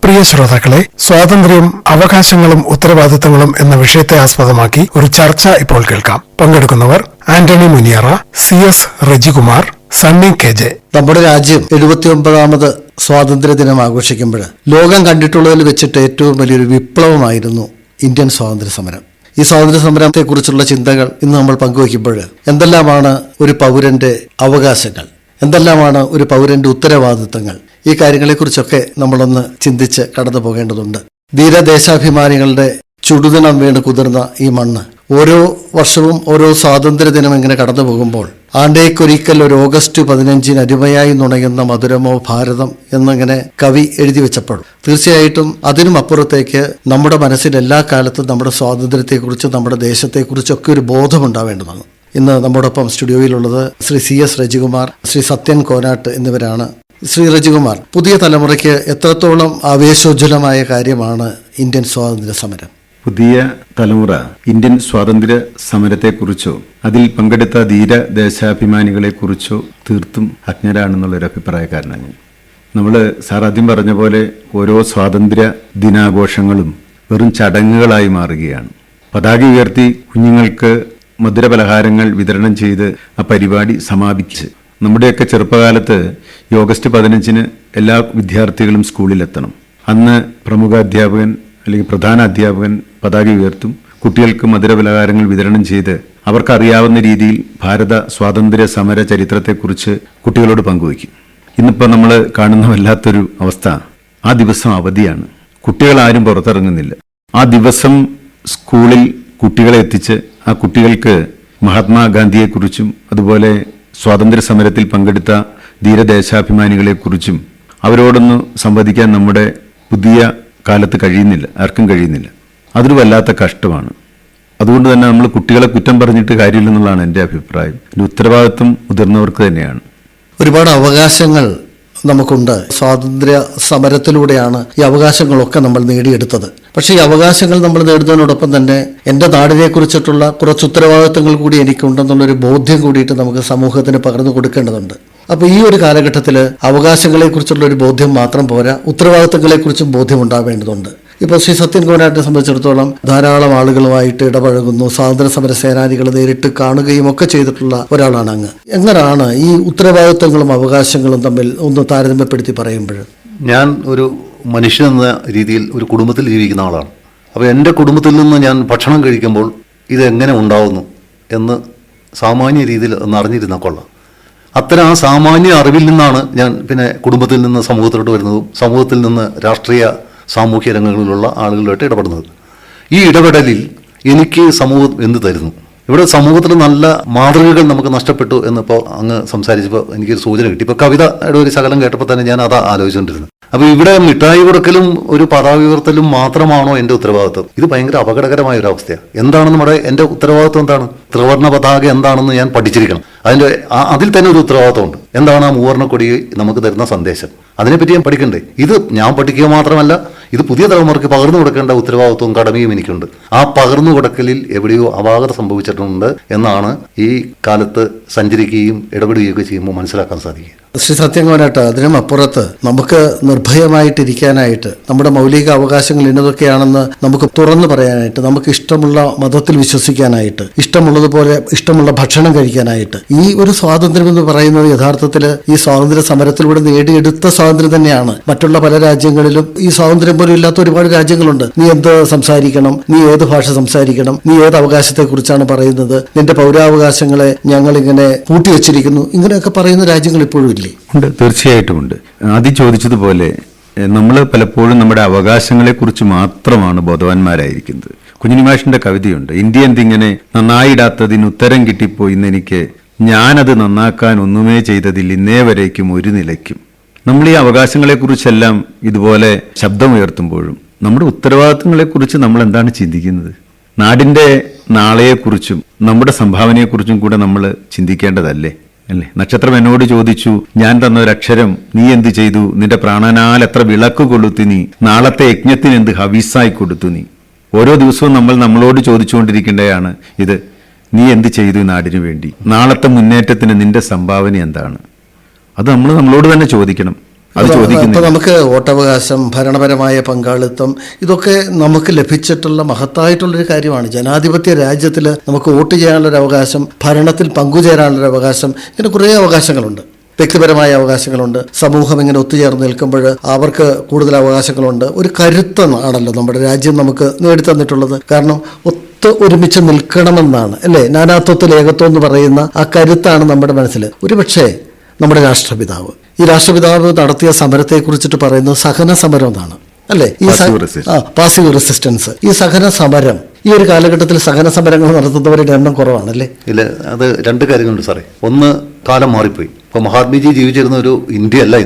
പ്രിയ ശ്രോതാക്കളെ, സ്വാതന്ത്ര്യം, അവകാശങ്ങളും ഉത്തരവാദിത്തങ്ങളും എന്ന വിഷയത്തെ ആസ്പദമാക്കി ഒരു ചർച്ച ഇപ്പോൾ കേൾക്കാം. പങ്കെടുക്കുന്നവർ ആന്റണി മുനിയറ, CS റജികുമാർ, സണ്ണി KJ. നമ്മുടെ രാജ്യം 79ാമത് സ്വാതന്ത്ര്യ ദിനം ആഘോഷിക്കുമ്പോൾ ലോകം കണ്ടിട്ടുള്ളതിൽ വെച്ചിട്ട് ഏറ്റവും വലിയൊരു വിപ്ലവമായിരുന്നു ഇന്ത്യൻ സ്വാതന്ത്ര്യ സമരം. ഈ സ്വാതന്ത്ര്യ സമരത്തെക്കുറിച്ചുള്ള ചിന്തകൾ ഇന്ന് നമ്മൾ പങ്കുവയ്ക്കുമ്പോൾ എന്തെല്ലാമാണ് ഒരു പൗരന്റെ അവകാശങ്ങൾ, എന്തെല്ലാമാണ് ഒരു പൗരന്റെ ഉത്തരവാദിത്തങ്ങൾ, ഈ കാര്യങ്ങളെക്കുറിച്ചൊക്കെ നമ്മളൊന്ന് ചിന്തിച്ച് കടന്നു പോകേണ്ടതുണ്ട്. ധീരദേശാഭിമാനികളുടെ ചുടുദിനം വീണ് കുതിർന്ന ഈ മണ്ണ് ഓരോ വർഷവും ഓരോ സ്വാതന്ത്ര്യ ദിനം ഇങ്ങനെ കടന്നു പോകുമ്പോൾ ആണ്ടേക്കൊരിക്കൽ ഒരു ഓഗസ്റ്റ് 15 അരുമയായി നുണയുന്ന മധുരമോ ഭാരതം എന്നിങ്ങനെ കവി എഴുതി വെച്ചപ്പോൾ തീർച്ചയായിട്ടും അതിനും അപ്പുറത്തേക്ക് നമ്മുടെ മനസ്സിൽ എല്ലാ കാലത്തും നമ്മുടെ സ്വാതന്ത്ര്യത്തെക്കുറിച്ചും നമ്മുടെ ദേശത്തെക്കുറിച്ചൊക്കെ ഒരു ബോധമുണ്ടാവേണ്ടതാണ്. ഇന്ന് നമ്മോടൊപ്പം സ്റ്റുഡിയോയിലുള്ളത് ശ്രീ CS റജികുമാർ, ശ്രീ സത്യൻ കോനാട്ട് എന്നിവരാണ്. ശ്രീ റജികുമാർ, പുതിയ തലമുറയ്ക്ക് എത്രത്തോളം ആവേശോജ്വലമായ കാര്യമാണ് ഇന്ത്യൻ സ്വാതന്ത്ര്യ സമരം? പുതിയ തലമുറ ഇന്ത്യൻ സ്വാതന്ത്ര്യ സമരത്തെക്കുറിച്ചോ അതിൽ പങ്കെടുത്ത ധീര ദേശാഭിമാനികളെക്കുറിച്ചോ തീർത്തും അജ്ഞരാണെന്നുള്ളൊരു അഭിപ്രായക്കാരനാണ് ഞാൻ. നമ്മൾ സാർ ആദ്യം പറഞ്ഞ പോലെ ഓരോ സ്വാതന്ത്ര്യ ദിനാഘോഷങ്ങളും വെറും ചടങ്ങുകളായി മാറുകയാണ്. പതാക ഉയർത്തി കുഞ്ഞുങ്ങൾക്ക് മധുരപലഹാരങ്ങൾ വിതരണം ചെയ്ത് ആ പരിപാടി സമാപിച്ച്, നമ്മുടെയൊക്കെ ചെറുപ്പകാലത്ത് ഈ ഓഗസ്റ്റ് 15 എല്ലാ വിദ്യാർത്ഥികളും സ്കൂളിലെത്തണം. അന്ന് പ്രമുഖ അധ്യാപകൻ അല്ലെങ്കിൽ പ്രധാന അധ്യാപകൻ പതാക ഉയർത്തും, കുട്ടികൾക്ക് മധുരപലഹാരങ്ങൾ വിതരണം ചെയ്ത് അവർക്കറിയാവുന്ന രീതിയിൽ ഭാരത സ്വാതന്ത്ര്യ സമര ചരിത്രത്തെക്കുറിച്ച് കുട്ടികളോട് പങ്കുവയ്ക്കും. ഇന്നിപ്പോൾ നമ്മൾ കാണുന്ന വല്ലാത്തൊരു അവസ്ഥ, ആ ദിവസം അവധിയാണ്, കുട്ടികളാരും പുറത്തിറങ്ങുന്നില്ല. ആ ദിവസം സ്കൂളിൽ കുട്ടികളെ എത്തിച്ച് ആ കുട്ടികൾക്ക് മഹാത്മാഗാന്ധിയെക്കുറിച്ചും അതുപോലെ സ്വാതന്ത്ര്യ സമരത്തിൽ പങ്കെടുത്ത ധീരദേശാഭിമാനികളെക്കുറിച്ചും അവരോടൊന്ന് സംവദിക്കാൻ നമ്മുടെ പുതിയ കാലത്ത് കഴിയുന്നില്ല, ആർക്കും കഴിയുന്നില്ല. അതൊരു വല്ലാത്ത കഷ്ടമാണ്. അതുകൊണ്ട് തന്നെ നമ്മൾ കുട്ടികളെ കുറ്റം പറഞ്ഞിട്ട് കാര്യമില്ലെന്നുള്ളതാണ് എൻ്റെ അഭിപ്രായം. ഒരു ഉത്തരവാദിത്വം മുതിർന്നവർക്ക് തന്നെയാണ്. ഒരുപാട് അവകാശങ്ങൾ നമുക്കുണ്ട്. സ്വാതന്ത്ര്യ സമരത്തിലൂടെയാണ് ഈ അവകാശങ്ങളൊക്കെ നമ്മൾ നേടിയെടുത്തത്. പക്ഷേ ഈ അവകാശങ്ങൾ നമ്മൾ നേടുന്നതിനോടൊപ്പം തന്നെ എൻ്റെ നാടിനെ കുറിച്ചിട്ടുള്ള കുറച്ച് ഉത്തരവാദിത്തങ്ങൾ കൂടി എനിക്കുണ്ടെന്നുള്ളൊരു ബോധ്യം കൂടിയിട്ട് നമുക്ക് സമൂഹത്തിന് പകർന്നു കൊടുക്കേണ്ടതുണ്ട്. അപ്പോൾ ഈ ഒരു കാലഘട്ടത്തിൽ അവകാശങ്ങളെക്കുറിച്ചുള്ള ഒരു ബോധ്യം മാത്രം പോരാ, ഉത്തരവാദിത്തങ്ങളെക്കുറിച്ചും ബോധ്യം ഉണ്ടാവേണ്ടതുണ്ട്. ഇപ്പോൾ ശ്രീ സത്യൻ കോനാട്ടിനെ സംബന്ധിച്ചിടത്തോളം ധാരാളം ആളുകളുമായിട്ട് ഇടപഴകുന്നു, സ്വാതന്ത്ര്യ സമര സേനാനികളെ നേരിട്ട് കാണുകയും ഒക്കെ ചെയ്തിട്ടുള്ള ഒരാളാണ് അങ്ങ്. എങ്ങനെയാണ് ഈ ഉത്തരവാദിത്തങ്ങളും അവകാശങ്ങളും തമ്മിൽ ഒന്ന് താരതമ്യപ്പെടുത്തി പറയുമ്പോൾ? ഞാൻ ഒരു മനുഷ്യൻ എന്ന രീതിയിൽ ഒരു കുടുംബത്തിൽ ജീവിക്കുന്ന ആളാണ്. അപ്പോൾ എൻ്റെ കുടുംബത്തിൽ നിന്ന് ഞാൻ ഭക്ഷണം കഴിക്കുമ്പോൾ ഇതെങ്ങനെ ഉണ്ടാവുന്നു എന്ന് സാമാന്യ രീതിയിൽ ഒന്ന് അറിഞ്ഞിരുന്ന കൊള്ളാം. അത്തരം ആ സാമാന്യ അറിവിൽ നിന്നാണ് ഞാൻ പിന്നെ കുടുംബത്തിൽ നിന്ന് സമൂഹത്തിലോട്ട് വരുന്നതും സമൂഹത്തിൽ നിന്ന് രാഷ്ട്രീയ സാമൂഹ്യ രംഗങ്ങളിലുള്ള ആളുകളുമായിട്ട് ഇടപെടുന്നത്. ഈ ഇടപെടലിൽ എനിക്ക് സമൂഹം എന്ത് തരുന്നു? ഇവിടെ സമൂഹത്തിൽ നല്ല മാതൃകകൾ നമുക്ക് നഷ്ടപ്പെട്ടു എന്നിപ്പോൾ അങ്ങ് സംസാരിച്ചപ്പോൾ എനിക്കൊരു സൂചന കിട്ടി. ഇപ്പോൾ കവിതയുടെ ഒരു ശകലം കേട്ടപ്പോൾ തന്നെ ഞാൻ അതാ ആലോചിച്ചുകൊണ്ടിരുന്നത്. അപ്പോൾ ഇവിടെ മിഠായി കൊടുക്കലും ഒരു പതാക ഉയർത്തലും മാത്രമാണോ എൻ്റെ ഉത്തരവാദിത്വം? ഇത് ഭയങ്കര അപകടകരമായ ഒരു അവസ്ഥയാണ്. എന്താണ് എൻ്റെ ഉത്തരവാദിത്വം? എന്താണ് ത്രിവർണ്ണ പതാക എന്താണെന്ന് ഞാൻ പഠിച്ചിരിക്കണം. അതിൽ തന്നെ ഒരു ഉത്തരവാദിത്വമുണ്ട്. എന്താണ് ആ മൂവർണ്ണ കൊടി നമുക്ക് തരുന്ന സന്ദേശം? അതിനെപ്പറ്റി ഞാൻ പഠിക്കണ്ടേ? ഇത് ഞാൻ പഠിക്കുക മാത്രമല്ല, ഇത് പുതിയ തലമുറയ്ക്ക് പകർന്നു കൊടുക്കേണ്ട ഉത്തരവാദിത്വവും കടമയും എനിക്കുണ്ട്. ആ പകർന്നു കൊടുക്കലിൽ എവിടെയോ അപാകത സംഭവിച്ചിട്ടുണ്ട് എന്നാണ് ഈ കാലത്ത് സഞ്ചരിക്കുകയും ഇടപെടുകയൊക്കെ ചെയ്യുമ്പോൾ മനസ്സിലാക്കാൻ സാധിക്കുക. ശ്രീ സത്യൻ കോനാട്ട്, അതിനും അപ്പുറത്ത് നമുക്ക് നിർഭയമായിട്ടിരിക്കാനായിട്ട്, നമ്മുടെ മൗലിക അവകാശങ്ങൾ ഇന്നതൊക്കെയാണെന്ന് നമുക്ക് തുറന്നു പറയാനായിട്ട്, നമുക്ക് ഇഷ്ടമുള്ള മതത്തിൽ വിശ്വസിക്കാനായിട്ട്, ഇഷ്ടമുള്ളതുപോലെ ഇഷ്ടമുള്ള ഭക്ഷണം കഴിക്കാനായിട്ട്, ഈ ഒരു സ്വാതന്ത്ര്യം എന്ന് പറയുന്നത് യഥാർത്ഥത്തിൽ ഈ സ്വാതന്ത്ര്യ സമരത്തിലൂടെ നേടിയെടുത്ത സ്വാതന്ത്ര്യം തന്നെയാണ്. മറ്റുള്ള പല രാജ്യങ്ങളിലും ഈ സ്വാതന്ത്ര്യം പോലും ഇല്ലാത്ത ഒരുപാട് രാജ്യങ്ങളുണ്ട്. നീ എന്ത് സംസാരിക്കണം, നീ ഏത് ഭാഷ സംസാരിക്കണം, നീ ഏത് അവകാശത്തെക്കുറിച്ചാണ് പറയുന്നത്, നിന്റെ പൗരാവകാശങ്ങളെ ഞങ്ങളിങ്ങനെ കൂട്ടിവെച്ചിരിക്കുന്നു, ഇങ്ങനെയൊക്കെ പറയുന്ന രാജ്യങ്ങൾ ഇപ്പോഴും ഇല്ലേ? ഉണ്ട്, തീർച്ചയായിട്ടും ഉണ്ട്. ആദ്യം ചോദിച്ചതുപോലെ നമ്മൾ പലപ്പോഴും നമ്മുടെ അവകാശങ്ങളെക്കുറിച്ച് മാത്രമാണ് ബോധവാന്മാരായിരിക്കുന്നത്. കുഞ്ഞിനിമാഷിന്റെ കവിതയുണ്ട്, ഇന്ത്യ എന്തിങ്ങനെ നന്നായിടാത്തതിന് ഉത്തരം കിട്ടിപ്പോയി ഇന്നെനിക്ക്, ഞാനത് നന്നാക്കാൻ ഒന്നുമേ ചെയ്തതിൽ ഇന്നേ വരേക്കും ഒരു നിലയ്ക്കും. നമ്മൾ ഈ അവകാശങ്ങളെക്കുറിച്ചെല്ലാം ഇതുപോലെ ശബ്ദമുയർത്തുമ്പോഴും നമ്മുടെ ഉത്തരവാദിത്തങ്ങളെക്കുറിച്ച് നമ്മൾ എന്താണ് ചിന്തിക്കുന്നത്? നാടിന്റെ നാളെയെക്കുറിച്ചും നമ്മുടെ സംഭാവനയെക്കുറിച്ചും കൂടെ നമ്മൾ ചിന്തിക്കേണ്ടതല്ലേ? അല്ലേ? നക്ഷത്രം എന്നോട് ചോദിച്ചു, ഞാൻ തന്ന ഒരക്ഷരം നീ എന്ത് ചെയ്തു? നിന്റെ പ്രാണനാൽ എത്ര വിളക്ക് കൊളുത്തു നീ, നാളത്തെ യജ്ഞത്തിന് എന്ത് ഹവീസായി കൊടുത്തു നീ. ഓരോ ദിവസവും നമ്മൾ നമ്മളോട് ചോദിച്ചുകൊണ്ടിരിക്കേണ്ടതാണ് ഇത്. നീ എന്ത് ചെയ്തു നാടിനു വേണ്ടി? നാളത്തെ മുന്നേറ്റത്തിന് നിന്റെ സംഭാവന എന്താണ്? അത് നമ്മളോട് തന്നെ ചോദിക്കണം. അത് ചോദിക്കുന്നു. അപ്പോൾ നമുക്ക് വോട്ടവകാശം, ഭരണപരമായ പങ്കാളിത്തം, ഇതൊക്കെ നമുക്ക് ലഭിച്ചിട്ടുള്ള മഹത്തായിട്ടുള്ളൊരു കാര്യമാണ്. ജനാധിപത്യ രാജ്യത്തിൽ നമുക്ക് വോട്ട് ചെയ്യാനുള്ളൊരു അവകാശം, ഭരണത്തിൽ പങ്കുചേരാനുള്ളൊരു അവകാശം, ഇങ്ങനെ കുറേ അവകാശങ്ങളുണ്ട്. വ്യക്തിപരമായ അവകാശങ്ങളുണ്ട്. സമൂഹം ഇങ്ങനെ ഒത്തുചേർന്ന് നിൽക്കുമ്പോൾ അവർക്ക് കൂടുതൽ അവകാശങ്ങളുണ്ട്. ഒരു കരുത്താണല്ലോ നമ്മുടെ രാജ്യം നമുക്ക് നേടിത്തന്നിട്ടുള്ളത്. കാരണം ഒരുമിച്ച് നിൽക്കണമെന്നാണ്, അല്ലേ? നാനാത്വത്തിൽ ഏകത്വം എന്ന് പറയുന്ന ആ കരുത്താണ് നമ്മുടെ മനസ്സിൽ. ഒരുപക്ഷെ നമ്മുടെ രാഷ്ട്രപിതാവ്, ഈ രാഷ്ട്രപിതാവ് നടത്തിയ സമരത്തെക്കുറിച്ചിട്ട് പറയുന്നത് സഹന സമരം എന്നാണ്, അല്ലേ? ഈ പാസീവ് റെസിസ്റ്റൻസ്, ഈ സഹന സമരം, ഈ ഒരു കാലഘട്ടത്തിൽ സഹന സമരങ്ങൾ നടത്തുന്നവരുടെ എണ്ണം കുറവാണല്ലേ? ഇല്ല, അത് രണ്ട് കാര്യങ്ങളുണ്ട് സാറേ. ഒന്ന്, കാലം മാറിപ്പോയി. ഇപ്പോൾ മഹാത്മജി ജീവിച്ചിരുന്ന ഒരു ഇന്ത്യ അല്ല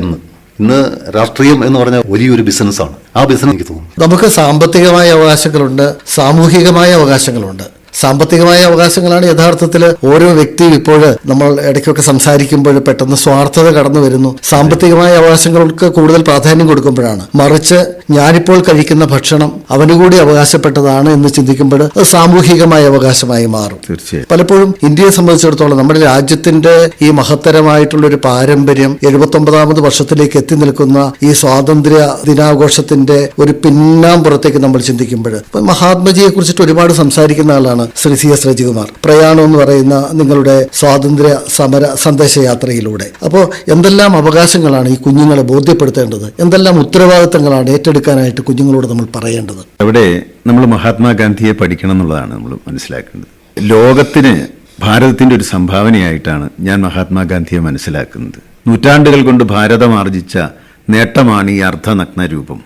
ഇന്ന് രാഷ്ട്രീയം എന്ന് പറഞ്ഞ വലിയൊരു ബിസിനസ്സാണ്. ആ ബിസിനസ് എനിക്ക് തോന്നുന്നു നമുക്ക് സാമ്പത്തികമായ അവകാശങ്ങളുണ്ട്, സാമൂഹികമായ അവകാശങ്ങളുണ്ട്. സാമ്പത്തികമായ അവകാശങ്ങളാണ് യഥാർത്ഥത്തിൽ ഓരോ വ്യക്തിയും ഇപ്പോൾ നമ്മൾ ഇടയ്ക്കൊക്കെ സംസാരിക്കുമ്പോൾ പെട്ടെന്ന് സ്വാർത്ഥത കടന്നു വരുന്നു. സാമ്പത്തികമായ അവകാശങ്ങൾക്ക് കൂടുതൽ പ്രാധാന്യം കൊടുക്കുമ്പോഴാണ്, മറിച്ച് ഞാനിപ്പോൾ കഴിക്കുന്ന ഭക്ഷണം അവന് കൂടി അവകാശപ്പെട്ടതാണ് എന്ന് ചിന്തിക്കുമ്പോൾ അത് സാമൂഹികമായ അവകാശമായി മാറും. തീർച്ചയായും പലപ്പോഴും ഇന്ത്യയെ സംബന്ധിച്ചിടത്തോളം നമ്മുടെ രാജ്യത്തിന്റെ ഈ മഹത്തരമായിട്ടുള്ള ഒരു പാരമ്പര്യം 79ാമത് വർഷത്തിലേക്ക് എത്തി നിൽക്കുന്ന ഈ സ്വാതന്ത്ര്യ ദിനാഘോഷത്തിന്റെ ഒരു പിന്നാമ്പുറത്തേക്ക് നമ്മൾ ചിന്തിക്കുമ്പോൾ മഹാത്മജിയെ കുറിച്ചിട്ട് ഒരുപാട് സംസാരിക്കുന്ന ആളാണ് ശ്രീ CS രജികുമാർ. പ്രയാണം എന്ന് പറയുന്ന നിങ്ങളുടെ സ്വാതന്ത്ര്യ സമര സന്ദേശയാത്രയിലൂടെ അപ്പോൾ എന്തെല്ലാം അവകാശങ്ങളാണ് ഈ കുഞ്ഞുങ്ങളെ ബോധ്യപ്പെടുത്തേണ്ടത്, എന്തെല്ലാം ഉത്തരവാദിത്തങ്ങളാണ് ഏറ്റെടുക്കാനായിട്ട് കുഞ്ഞുങ്ങളോട് നമ്മൾ പറയേണ്ടത്? അവിടെ നമ്മൾ മഹാത്മാഗാന്ധിയെ പഠിക്കണം എന്നുള്ളതാണ് നമ്മൾ മനസ്സിലാക്കേണ്ടത്. ലോകത്തിന് ഭാരതത്തിന്റെ ഒരു സംഭാവനയായിട്ടാണ് ഞാൻ മഹാത്മാഗാന്ധിയെ മനസ്സിലാക്കുന്നത്. നൂറ്റാണ്ടുകൾ കൊണ്ട് ഭാരതം ആർജിച്ച നേട്ടമാണ് ഈ അർദ്ധനഗ്ന രൂപം.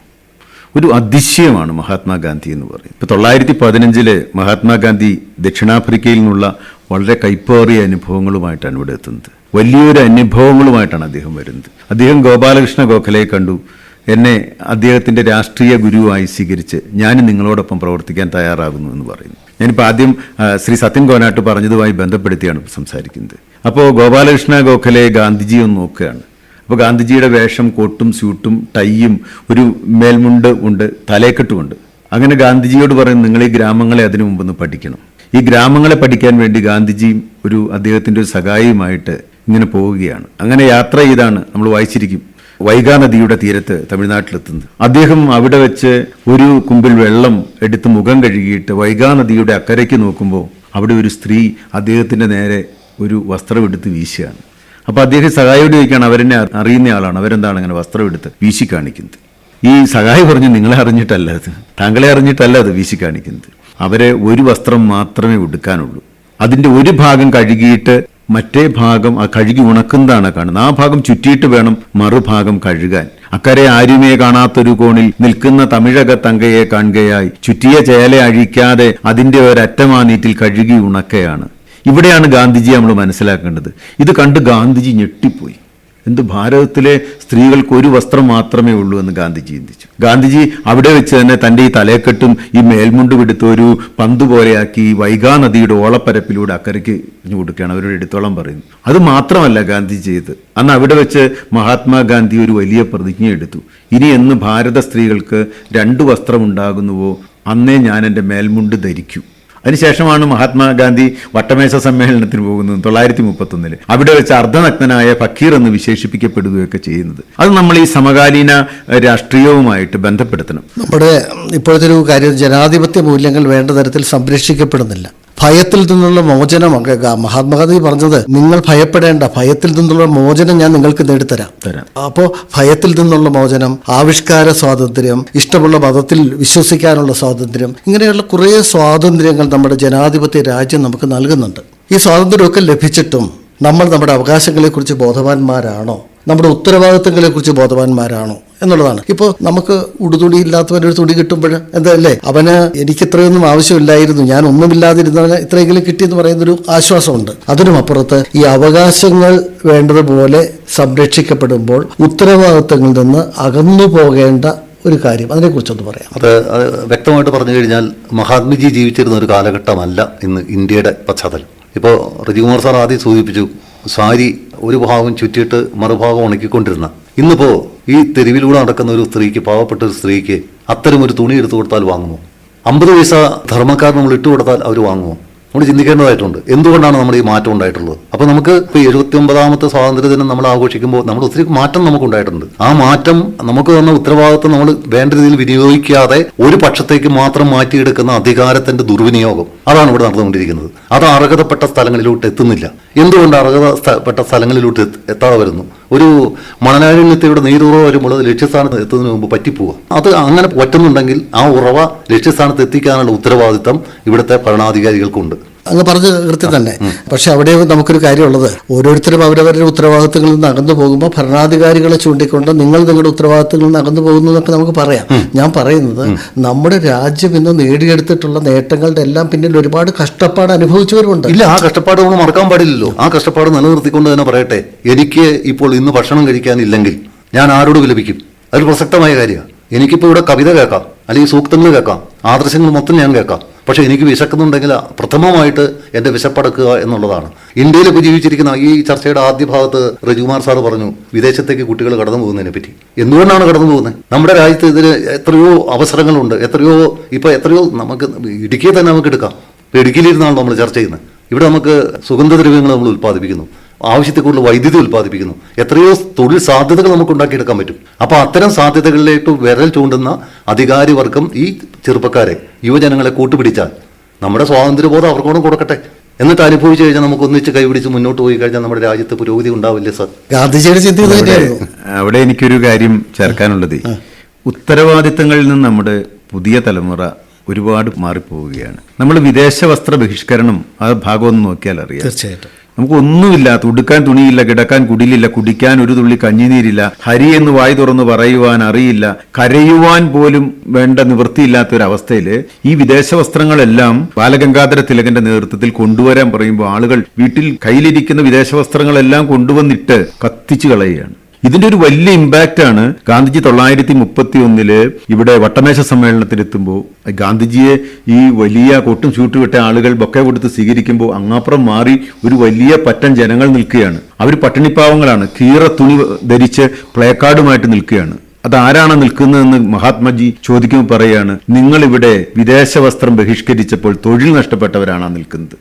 ഒരു അതിശയമാണ് മഹാത്മാഗാന്ധി എന്ന് പറയും. ഇപ്പോൾ 1915 മഹാത്മാഗാന്ധി ദക്ഷിണാഫ്രിക്കയിൽ നിന്നുള്ള വളരെ കൈപ്പേറിയ അനുഭവങ്ങളുമായിട്ടാണ് ഇവിടെ എത്തുന്നത്. വലിയൊരു അനുഭവങ്ങളുമായിട്ടാണ് അദ്ദേഹം വരുന്നത്. അദ്ദേഹം ഗോപാലകൃഷ്ണ ഗോഖലയെ കണ്ടു. എന്നെ അദ്ദേഹത്തിൻ്റെ രാഷ്ട്രീയ ഗുരുവായി സ്വീകരിച്ച് ഞാൻ നിങ്ങളോടൊപ്പം പ്രവർത്തിക്കാൻ തയ്യാറാകുന്നു എന്ന് പറയുന്നു. ഞാനിപ്പോൾ ആദ്യം ശ്രീ സത്യൻ കോനാട്ട് പറഞ്ഞതുമായി ബന്ധപ്പെടുത്തിയാണ് സംസാരിക്കുന്നത്. അപ്പോൾ ഗോപാലകൃഷ്ണ ഗോഖലെ ഗാന്ധിജി ഒന്ന് നോക്കുകയാണ്. അപ്പോൾ ഗാന്ധിജിയുടെ വേഷം കോട്ടും സ്യൂട്ടും ടൈയും ഒരു മേൽമുണ്ട് ഉണ്ട്, തലേക്കെട്ടുമുണ്ട്. അങ്ങനെ ഗാന്ധിജിയോട് പറയും, നിങ്ങൾ ഈ ഗ്രാമങ്ങളെ അതിനു മുമ്പൊന്ന് പഠിക്കണം. ഈ ഗ്രാമങ്ങളെ പഠിക്കാൻ വേണ്ടി ഗാന്ധിജിയും അദ്ദേഹത്തിൻ്റെ ഒരു സഹായിയുമായിട്ട് ഇങ്ങനെ പോവുകയാണ്. അങ്ങനെ യാത്ര ചെയ്താണ് നമ്മൾ വായിച്ചിരിക്കും വൈഗാ നദിയുടെ തീരത്ത് തമിഴ്നാട്ടിലെത്തുന്നത്. അദ്ദേഹം അവിടെ വെച്ച് ഒരു കുമ്പിൽ വെള്ളം എടുത്ത് മുഖം കഴുകിയിട്ട് വൈഗാ നദിയുടെ അക്കരയ്ക്ക് നോക്കുമ്പോൾ അവിടെ ഒരു സ്ത്രീ അദ്ദേഹത്തിൻ്റെ നേരെ ഒരു വസ്ത്രം എടുത്ത് വീശുകയാണ്. അപ്പോൾ അദ്ദേഹം സഹായിയോട് ചോദിക്കുകയാണ്, അവരെന്നെ അറിയുന്ന ആളാണ്, അവരെന്താണ് അങ്ങനെ വസ്ത്രം എടുത്ത് വീശി കാണിക്കുന്നത്? ഈ സഹായി പറഞ്ഞു, നിങ്ങളെ അറിഞ്ഞിട്ടല്ല അത്, താങ്കളെ അറിഞ്ഞിട്ടല്ല അത് വീശി കാണിക്കുന്നത്. അവരെ ഒരു വസ്ത്രം മാത്രമേ ഉടുക്കാനുള്ളൂ. അതിൻ്റെ ഒരു ഭാഗം കഴുകിയിട്ട് മറ്റേ ഭാഗം ആ കഴുകി ഉണക്കുന്നതാണ് കാണുന്നത്. ആ ഭാഗം ചുറ്റിയിട്ട് വേണം മറുഭാഗം കഴുകാൻ. അക്കരെ ആരുമേ കാണാത്തൊരു കോണിൽ നിൽക്കുന്ന തമിഴക തങ്കയെ കാണുകയായി ചുറ്റിയ ചേല അഴിക്കാതെ അതിൻ്റെ ഒരറ്റമാ നീറ്റിൽ കഴുകി ഉണക്കയാണ്. ഇവിടെയാണ് ഗാന്ധിജിയെ നമ്മൾ മനസ്സിലാക്കേണ്ടത്. ഇത് കണ്ട് ഗാന്ധിജി ഞെട്ടിപ്പോയി. എന്ത്, ഭാരതത്തിലെ സ്ത്രീകൾക്ക് ഒരു വസ്ത്രം മാത്രമേ ഉള്ളൂ എന്ന് ഗാന്ധിജി ചിന്തിച്ചു. ഗാന്ധിജി അവിടെ വെച്ച് തന്നെ തൻ്റെ ഈ തലയെക്കെട്ടും ഈ മേൽമുണ്ടും എടുത്ത് ഒരു പന്ത് പോലെയാക്കി വൈഗാ നദിയുടെ ഓളപ്പരപ്പിലൂടെ അക്കരയ്ക്ക് കൊടുക്കുകയാണ്. അവരോട് എടുത്തോളം പറയുന്നു. അത് മാത്രമല്ല ഗാന്ധി ചെയ്ത്, അന്ന് അവിടെ വെച്ച് മഹാത്മാഗാന്ധി ഒരു വലിയ പ്രതിജ്ഞ എടുത്തു. ഇനി എന്ന് ഭാരത സ്ത്രീകൾക്ക് 2 വസ്ത്രം ഉണ്ടാകുന്നുവോ അന്നേ ഞാൻ എൻ്റെ മേൽമുണ്ട് ധരിക്കൂ. അതിനുശേഷമാണ് മഹാത്മാഗാന്ധി വട്ടമേശ സമ്മേളനത്തിന് പോകുന്നത് 1931. അവിടെ വെച്ച് അർദ്ധനഗ്നനായ ഫക്കീർ എന്ന് വിശേഷിപ്പിക്കപ്പെടുകയൊക്കെ ചെയ്യുന്നത്. അത് നമ്മൾ ഈ സമകാലീന രാഷ്ട്രീയവുമായിട്ട് ബന്ധപ്പെടുത്തണം. നമ്മുടെ ഇപ്പോഴത്തെ ഒരു കാര്യം, ജനാധിപത്യ മൂല്യങ്ങൾ വേണ്ട തരത്തിൽ സംരക്ഷിക്കപ്പെടുന്നില്ല. ഭയത്തിൽ നിന്നുള്ള മോചനം, മഹാത്മാഗാന്ധി പറഞ്ഞത്, നിങ്ങൾ ഭയപ്പെടേണ്ട, ഭയത്തിൽ നിന്നുള്ള മോചനം ഞാൻ നിങ്ങൾക്ക് നേടിത്തരാം. അപ്പോൾ ഭയത്തിൽ നിന്നുള്ള മോചനം, ആവിഷ്കാര സ്വാതന്ത്ര്യം, ഇഷ്ടമുള്ള മതത്തിൽ വിശ്വസിക്കാനുള്ള സ്വാതന്ത്ര്യം, ഇങ്ങനെയുള്ള കുറേ സ്വാതന്ത്ര്യങ്ങൾ നമ്മുടെ ജനാധിപത്യ രാജ്യം നമുക്ക് നൽകുന്നുണ്ട്. ഈ സ്വാതന്ത്ര്യമൊക്കെ ലഭിച്ചിട്ടും നമ്മൾ നമ്മുടെ അവകാശങ്ങളെക്കുറിച്ച് ബോധവാന്മാരാണോ, നമ്മുടെ ഉത്തരവാദിത്തങ്ങളെക്കുറിച്ച് ബോധവാന്മാരാണോ എന്നുള്ളതാണ്. ഇപ്പോൾ നമുക്ക് ഉടുതുണി ഇല്ലാത്തവനൊരു തുണി കിട്ടുമ്പോൾ എന്തല്ലേ, അവന് എനിക്ക് ഇത്രയൊന്നും ആവശ്യമില്ലായിരുന്നു, ഞാൻ ഒന്നുമില്ലാതിരുന്നവന് ഇത്രയെങ്കിലും കിട്ടിയെന്ന് പറയുന്നൊരു ആശ്വാസമുണ്ട്. അതിനുമപ്പുറത്ത് ഈ അവകാശങ്ങൾ വേണ്ടതുപോലെ സംരക്ഷിക്കപ്പെടുമ്പോൾ ഉത്തരവാദിത്തങ്ങളിൽ നിന്ന് അകന്നു പോകേണ്ട ഒരു കാര്യം, അതിനെക്കുറിച്ചൊന്ന് പറയാം. അത് വ്യക്തമായിട്ട് പറഞ്ഞു കഴിഞ്ഞാൽ മഹാത്മജി ജീവിച്ചിരുന്ന ഒരു കാലഘട്ടമല്ല ഇന്ന് ഇന്ത്യയുടെ പശ്ചാത്തലം. ഇപ്പോൾ രജികുമാർ സാർ ആദ്യം സൂചിപ്പിച്ചു, സാരി ഒരു ഭാഗം ചുറ്റിയിട്ട് മറുഭാഗം ഉണക്കിക്കൊണ്ടിരുന്ന, ഇന്നിപ്പോൾ ഈ തെരുവിലൂടെ നടക്കുന്ന ഒരു സ്ത്രീക്ക്, പാവപ്പെട്ട ഒരു സ്ത്രീക്ക് അത്തരം ഒരു തുണി എടുത്തു കൊടുത്താൽ വാങ്ങുമോ? 50 പൈസ ധർമ്മക്കാരൻ നമ്മൾ ഇട്ട് കൊടുത്താൽ അവർ വാങ്ങുമോ? നമ്മൾ ചിന്തിക്കേണ്ടതായിട്ടുണ്ട്. എന്തുകൊണ്ടാണ് നമ്മൾ ഈ മാറ്റം ഉണ്ടായിട്ടുള്ളത്? അപ്പോൾ നമുക്ക് ഇപ്പോൾ 79ാമത്തെ സ്വാതന്ത്ര്യ ദിനം നമ്മൾ ആഘോഷിക്കുമ്പോൾ നമ്മൾ ഒത്തിരി മാറ്റം നമുക്കുണ്ടായിട്ടുണ്ട്. ആ മാറ്റം നമുക്ക് തന്ന ഉത്തരവാദിത്വം നമ്മൾ വേണ്ട രീതിയിൽ വിനിയോഗിക്കാതെ ഒരു പക്ഷത്തേക്ക് മാത്രം മാറ്റിയെടുക്കുന്ന അധികാരത്തിന്റെ ദുർവിനിയോഗം, അതാണ് ഇവിടെ നടന്നുകൊണ്ടിരിക്കുന്നത്. അത് അർഹതപ്പെട്ട സ്ഥലങ്ങളിലോട്ട് എത്തുന്നില്ല. എന്തുകൊണ്ട് അർഹതപ്പെട്ട സ്ഥലങ്ങളിലോട്ട് എത്താതെ വരുന്നു? ഒരു മണലാരണ്യത്തിലൂടെ നീരുറവ വരുമ്പോൾ അത് ലക്ഷ്യസ്ഥാനത്ത് എത്തുന്നതിന് മുമ്പ് പറ്റിപ്പോവുക. അത് അങ്ങനെ പറ്റുന്നുണ്ടെങ്കിൽ ആ ഉറവ ലക്ഷ്യസ്ഥാനത്ത് എത്തിക്കാനുള്ള ഉത്തരവാദിത്തം ഇവിടുത്തെ ഭരണാധികാരികൾക്കുണ്ട്. അങ്ങ് പറഞ്ഞ കൃത്യം തന്നെ. പക്ഷെ അവിടെ നമുക്കൊരു കാര്യമുള്ളത്, ഓരോരുത്തരും അവരവരുടെ ഉത്തരവാദിത്തങ്ങളിൽ നിന്ന് അകന്നു പോകുമ്പോൾ ഭരണാധികാരികളെ ചൂണ്ടിക്കൊണ്ട് നിങ്ങൾ നിങ്ങളുടെ ഉത്തരവാദിത്തങ്ങളിൽ നിന്ന് അകന്നു പോകുന്നു എന്നൊക്കെ നമുക്ക് പറയാം. ഞാൻ പറയുന്നത് നമ്മുടെ രാജ്യം ഇന്ന് നേടിയെടുത്തിട്ടുള്ള നേട്ടങ്ങളുടെ എല്ലാം പിന്നിൽ ഒരുപാട് കഷ്ടപ്പാട് അനുഭവിച്ചവരുണ്ട്. ഇല്ല, ആ കഷ്ടപ്പാട് നമ്മൾ മറക്കാൻ പാടില്ലല്ലോ. ആ കഷ്ടപ്പാട് നിലനിർത്തിക്കൊണ്ട് തന്നെ പറയട്ടെ, എനിക്ക് ഇപ്പോൾ ഇന്ന് ഭക്ഷണം കഴിക്കാനില്ലെങ്കിൽ ഞാൻ ആരോട് വിലപിക്കും? അതൊരു പ്രസക്തമായ കാര്യമാണ്. എനിക്കിപ്പോൾ ഇവിടെ കവിത കേൾക്കാം, അല്ലെങ്കിൽ സൂക്തങ്ങൾ കേൾക്കാം, ആദർശങ്ങൾ മൊത്തം ഞാൻ കേൾക്കാം. പക്ഷേ എനിക്ക് വിശക്കുന്നുണ്ടെങ്കിൽ പ്രഥമമായിട്ട് എൻ്റെ വിശപ്പടക്കുക എന്നുള്ളതാണ്. ഇന്ത്യയിലൊക്കെ ജീവിച്ചിരിക്കുന്ന ഈ ചർച്ചയുടെ ആദ്യ ഭാഗത്ത് റജികുമാർ സാറ് പറഞ്ഞു വിദേശത്തേക്ക് കുട്ടികൾ കടന്നു പോകുന്നതിനെ പറ്റി. എന്തുകൊണ്ടാണ് കടന്നു പോകുന്നത്? നമ്മുടെ രാജ്യത്ത് ഇതിന് എത്രയോ അവസരങ്ങളുണ്ട്. എത്രയോ നമുക്ക് ഇടുക്കിയെ തന്നെ നമുക്ക് എടുക്കാം. ഇപ്പോൾ ഇടുക്കിയിലിരുന്നാണ് നമ്മൾ ചർച്ച ചെയ്യുന്നത്. ഇവിടെ നമുക്ക് സുഗന്ധദ്രവ്യങ്ങൾ നമ്മൾ ഉൽപ്പാദിപ്പിക്കുന്നു, ആവശ്യത്തിൽ കൂടുതൽ വൈദ്യുതി ഉൽപ്പാദിപ്പിക്കുന്നു, എത്രയോ തൊഴിൽ സാധ്യതകൾ നമുക്ക് ഉണ്ടാക്കിയെടുക്കാൻ പറ്റും. അപ്പോൾ അത്തരം സാധ്യതകളിലേക്ക് വിരൽ ചൂണ്ടുന്ന അധികാരിവർഗം ഈ ചെറുപ്പക്കാരെ, യുവജനങ്ങളെ കൂട്ടുപിടിച്ചാൽ നമ്മുടെ സ്വാതന്ത്ര്യബോധം അവർക്കോടും കൊടുക്കട്ടെ. എന്നിട്ട് അനുഭവിച്ചു കഴിഞ്ഞാൽ നമുക്ക് ഒന്നിച്ച് കൈപിടിച്ച് മുന്നോട്ട് പോയി കഴിഞ്ഞാൽ നമ്മുടെ രാജ്യത്ത് പുരോഗതി ഉണ്ടാവില്ലേ സാർ? ഗാന്ധിജിയുടെ ചിന്ത തന്നെയായിരുന്നു. അവിടെ എനിക്കൊരു കാര്യം ചേർക്കാനുള്ളത്, ഉത്തരവാദിത്തങ്ങളിൽ നിന്ന് നമ്മുടെ പുതിയ തലമുറ ഒരുപാട് മാറിപ്പോവുകയാണ്. നമ്മൾ വിദേശ വസ്ത്ര ബഹിഷ്കരണം ആ ഭാഗം ഒന്ന് നോക്കിയാൽ അറിയാം. തീർച്ചയായിട്ടും നമുക്ക് ഒന്നുമില്ല, ഉടുക്കാൻ തുണിയില്ല, കിടക്കാൻ കുടിലില്ല, കുടിക്കാൻ ഒരു തുള്ളി കഞ്ഞിനീരില്ല, ഹരി എന്ന് വായി തുറന്ന് പറയുവാൻ അറിയില്ല, കരയുവാൻ പോലും വേണ്ട നിവൃത്തിയില്ലാത്തൊരവസ്ഥയിൽ ഈ വിദേശ വസ്ത്രങ്ങളെല്ലാം ബാലഗംഗാധര തിലകന്റെ നേതൃത്വത്തിൽ കൊണ്ടുവരാൻ പറയുമ്പോൾ ആളുകൾ വീട്ടിൽ കയ്യിലിരിക്കുന്ന വിദേശ വസ്ത്രങ്ങളെല്ലാം കൊണ്ടുവന്നിട്ട് കത്തിച്ചു കളയുകയാണ്. ഇതിന്റെ ഒരു വലിയ ഇമ്പാക്റ്റ് ആണ് ഗാന്ധിജി 931 ഇവിടെ വട്ടമേശ സമ്മേളനത്തിലെത്തുമ്പോൾ ഗാന്ധിജിയെ ഈ വലിയ കൊട്ടും ചൂട്ടും വിട്ട ആളുകൾ ബൊക്കെ കൊടുത്ത് സ്വീകരിക്കുമ്പോൾ അങ്ങാപ്പുറം മാറി ഒരു വലിയ പറ്റം ജനങ്ങൾ നിൽക്കുകയാണ്. അവർ പട്ടിണിപ്പാവങ്ങളാണ്, കീറ തുണി ധരിച്ച് പ്ലേക്കാർഡുമായിട്ട് നിൽക്കുകയാണ്. അതാരാണ് നിൽക്കുന്നതെന്ന് മഹാത്മജി ചോദിക്കുമ്പോൾ പറയുകയാണ്, നിങ്ങളിവിടെ വിദേശ വസ്ത്രം ബഹിഷ്കരിച്ചപ്പോൾ തൊഴിൽ നഷ്ടപ്പെട്ടവരാണ് നിൽക്കുന്നത്.